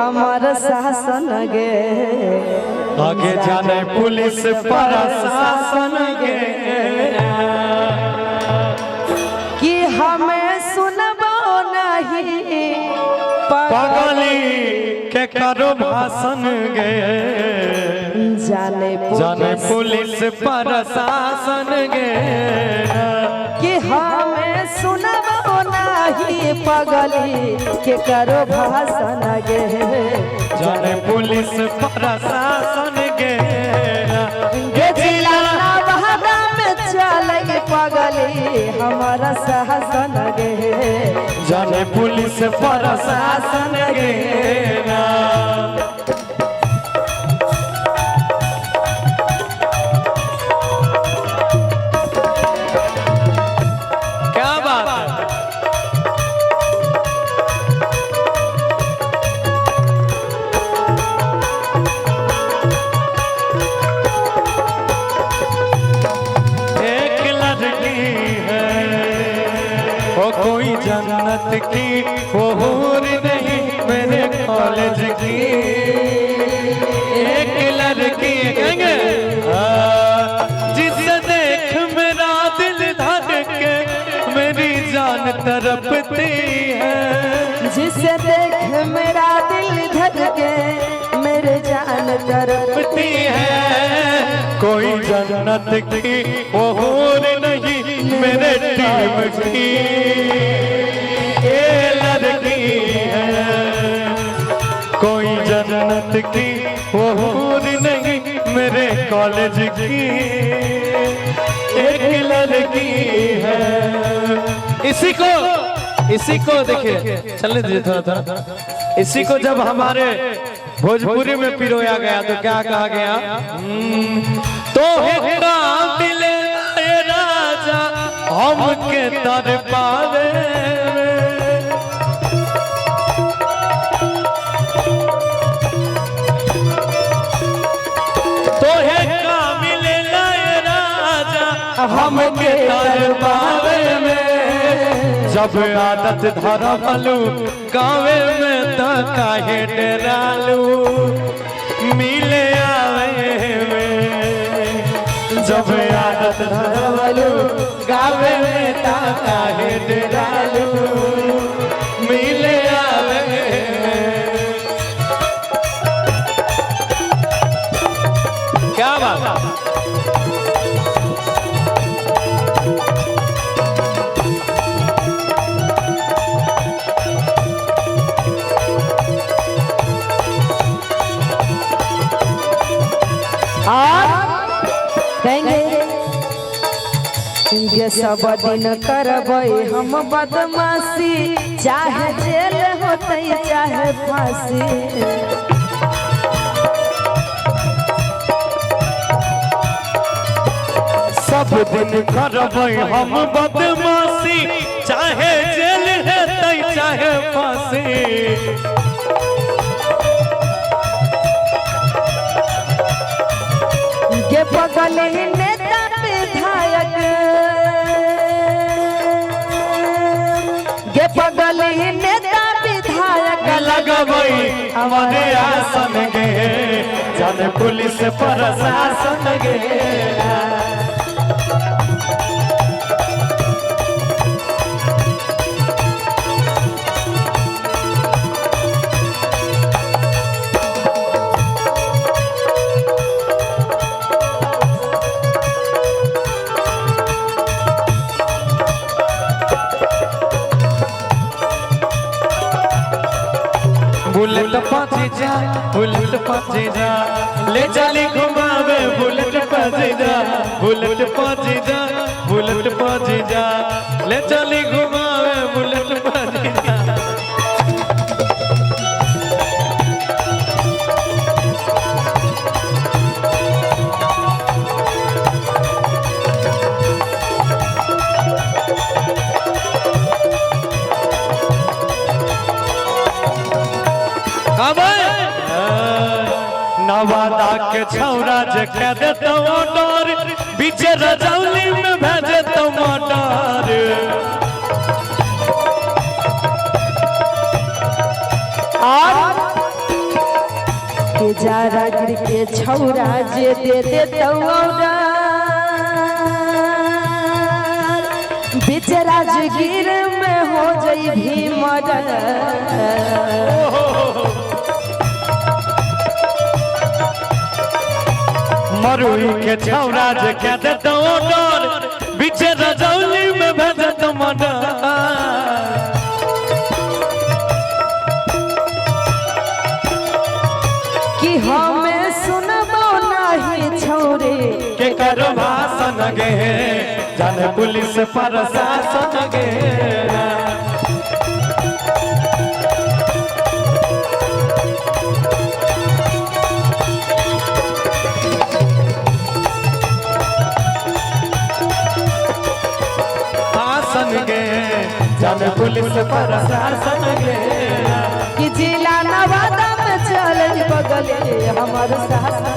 हमारा शासन गे आगे जाने पुलिस प्रशासन गे कि हमें सुनबो नहीं पगली के करो भाषण गे जाने पुलिस प्रशासन गे कि हमें सुनबो नहीं पगली के करो भाषण गे जाने पुलिस प्रशासन गे जिला नवादा में चले पगली हमारा शासन गे जाने पुलिस प्रशासन गे क्या बात है एक लड़की है वो कोई जन्नत की वो हूर नहीं मेरे कॉलेज की एक लड़की कहेंगे जिसे देख मेरा दिल धड़के मेरी जान तड़पती है जिसे देख मेरा दिल धड़के मेरे जान तड़पती है कोई जन्नत की वो हूर नहीं मेरे टीम की ये लड़की है कोई जन्नत की वो हूर नहीं मेरे कॉलेज की एक लड़की है इसी को देखिए चलने दीजिए थोड़ा थोड़ा इसी को जब हमारे भोजपुरी में पिरोया गया तो क्या कहा गया तो मिले राजा हम के तर पावे तो मिले राजा हम के तर पावे में जब आदत धरा भलू गावे में तो काहे डरालू मिले आवे में जब आदत धरा भलू गावे में तो काहे डरालू मिले आवे क्या बात ये सब दिन करबै हम बदमाशी चाहे जेल होते चाहे फांसी सब दिन करबै हम बदमाशी चाहे जेल हेतै चाहे फांसी ये बगल नेता विधायक ये बगल नेता विधायक लगबै हमारे आसन गे जाने पुलिस प्रशासन गे बुलेट पहुंची जा बुलेट पहुंची जा ले चली घुमावे बुलेट पहुंची जा बुलेट पहुंची जा बुलेट पहुंची जा ले चली घुमावे बुलेट पहुंची जा नवादा के छौरा जे कह देतो डर बीच रजौली में भेजे तो मटर और बेचारा गिर के छौरा जे दे दे तौरा बेचारा गिर में हो जाई भी मर्डर मरुई के छौरा जे कह दे तो डर बीचे रजौली में भेज तो मर्डर कि हमें सुनबो नहीं छौरे के करो भाषण गे जाने पुलिस प्रशासन गे भाषण गे जाने पुलिस प्रशासन गे कि जिला नवादा में चल बगले हमारे साथ